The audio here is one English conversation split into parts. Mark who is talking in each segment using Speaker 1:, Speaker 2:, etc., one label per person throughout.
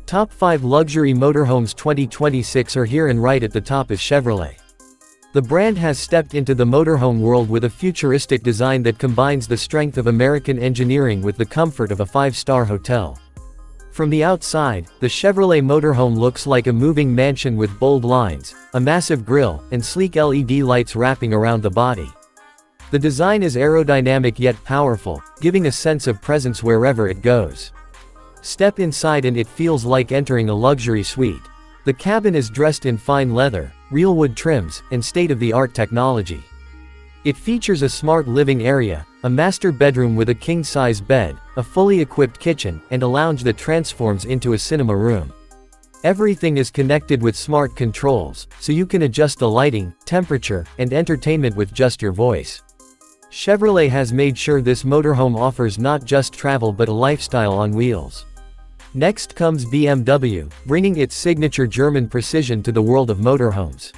Speaker 1: Top 5 Luxury Motorhomes 2026 are here, and right at the top is Chevrolet. The brand has stepped into the motorhome world with a futuristic design that combines the strength of American engineering with the comfort of a 5-star hotel. From the outside, the Chevrolet motorhome looks like a moving mansion with bold lines, a massive grille, and sleek LED lights wrapping around the body. The design is aerodynamic yet powerful, giving a sense of presence wherever it goes. Step inside and it feels like entering a luxury suite. The cabin is dressed in fine leather, real wood trims, and state-of-the-art technology. It features a smart living area, a master bedroom with a king-size bed, a fully equipped kitchen, and a lounge that transforms into a cinema room. Everything is connected with smart controls, so you can adjust the lighting, temperature, and entertainment with just your voice. Chevrolet has made sure this motorhome offers not just travel but a lifestyle on wheels. Next comes BMW, bringing its signature German precision to the world of motorhomes.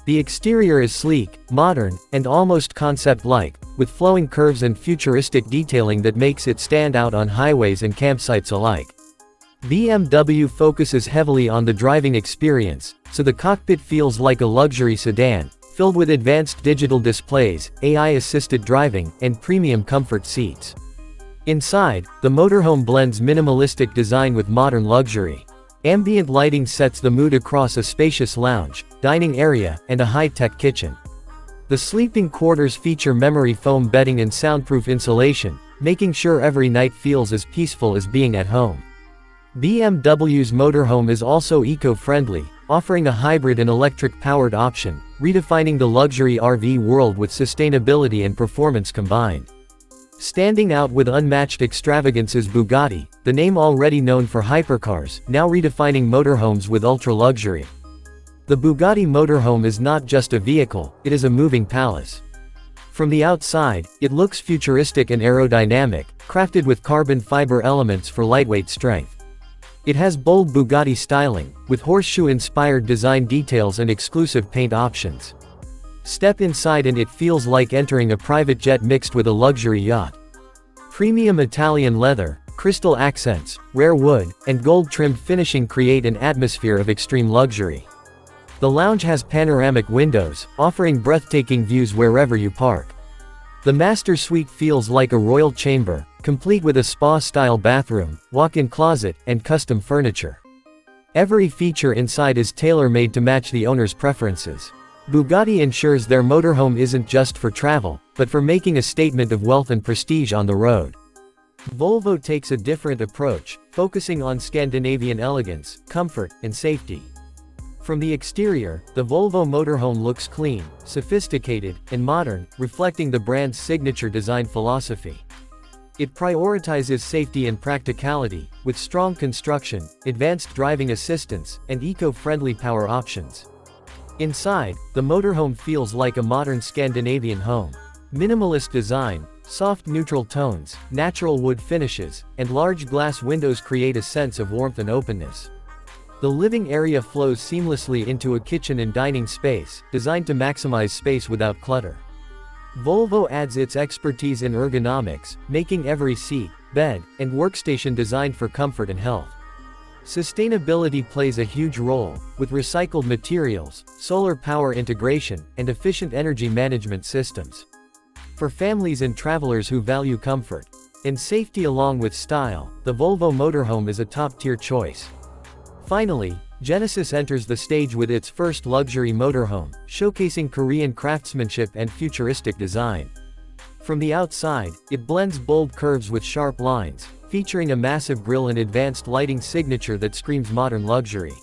Speaker 1: The exterior is sleek, modern, and almost concept-like, with flowing curves and futuristic detailing that makes it stand out on highways and campsites alike. BMW focuses heavily on the driving experience, so the cockpit feels like a luxury sedan, filled with advanced digital displays, AI-assisted driving, and premium comfort seats. Inside, the motorhome blends minimalistic design with modern luxury. Ambient lighting sets the mood across a spacious lounge, dining area, and a high-tech kitchen. The sleeping quarters feature memory foam bedding and soundproof insulation, making sure every night feels as peaceful as being at home. BMW's motorhome is also eco-friendly, offering a hybrid and electric-powered option, redefining the luxury RV world with sustainability and performance combined. Standing out with unmatched extravagance is Bugatti, the name already known for hypercars, now redefining motorhomes with ultra-luxury. The Bugatti motorhome is not just a vehicle, it is a moving palace. From the outside, it looks futuristic and aerodynamic, crafted with carbon fiber elements for lightweight strength. It has bold Bugatti styling, with horseshoe-inspired design details and exclusive paint options. Step inside and it feels like entering a private jet mixed with a luxury yacht. Premium Italian leather, crystal accents, rare wood, and gold-trimmed finishing create an atmosphere of extreme luxury. The lounge has panoramic windows, offering breathtaking views wherever you park. The master suite feels like a royal chamber, complete with a spa-style bathroom, walk-in closet, and custom furniture. Every feature inside is tailor-made to match the owner's preferences. Bugatti ensures their motorhome isn't just for travel, but for making a statement of wealth and prestige on the road. Volvo takes a different approach, focusing on Scandinavian elegance, comfort, and safety. From the exterior, the Volvo motorhome looks clean, sophisticated, and modern, reflecting the brand's signature design philosophy. It prioritizes safety and practicality, with strong construction, advanced driving assistance, and eco-friendly power options. Inside, the motorhome feels like a modern Scandinavian home. Minimalist design, soft neutral tones, natural wood finishes, and large glass windows create a sense of warmth and openness. The living area flows seamlessly into a kitchen and dining space, designed to maximize space without clutter. Volvo adds its expertise in ergonomics, making every seat, bed, and workstation designed for comfort and health. Sustainability plays a huge role, with recycled materials, solar power integration, and efficient energy management systems. For families and travelers who value comfort and safety along with style, the Volvo motorhome is a top-tier choice. Finally, Genesis enters the stage with its first luxury motorhome, showcasing Korean craftsmanship and futuristic design. From the outside, it blends bold curves with sharp lines, featuring a massive grille and advanced lighting signature that screams modern luxury.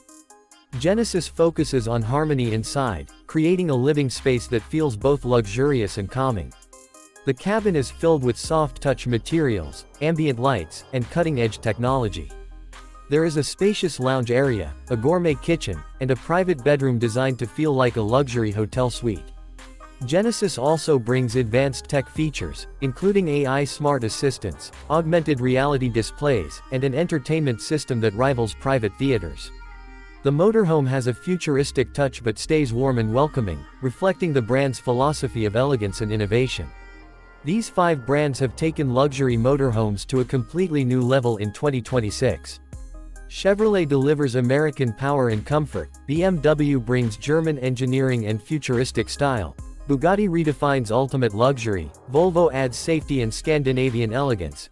Speaker 1: Genesis focuses on harmony inside, creating a living space that feels both luxurious and calming. The cabin is filled with soft-touch materials, ambient lights, and cutting-edge technology. There is a spacious lounge area, a gourmet kitchen, and a private bedroom designed to feel like a luxury hotel suite. Genesis also brings advanced tech features, including AI smart assistants, augmented reality displays, and an entertainment system that rivals private theaters. The motorhome has a futuristic touch but stays warm and welcoming, reflecting the brand's philosophy of elegance and innovation. These 5 brands have taken luxury motorhomes to a completely new level in 2026. Chevrolet delivers American power and comfort, BMW brings German engineering and futuristic style. Bugatti redefines ultimate luxury, Volvo adds safety and Scandinavian elegance.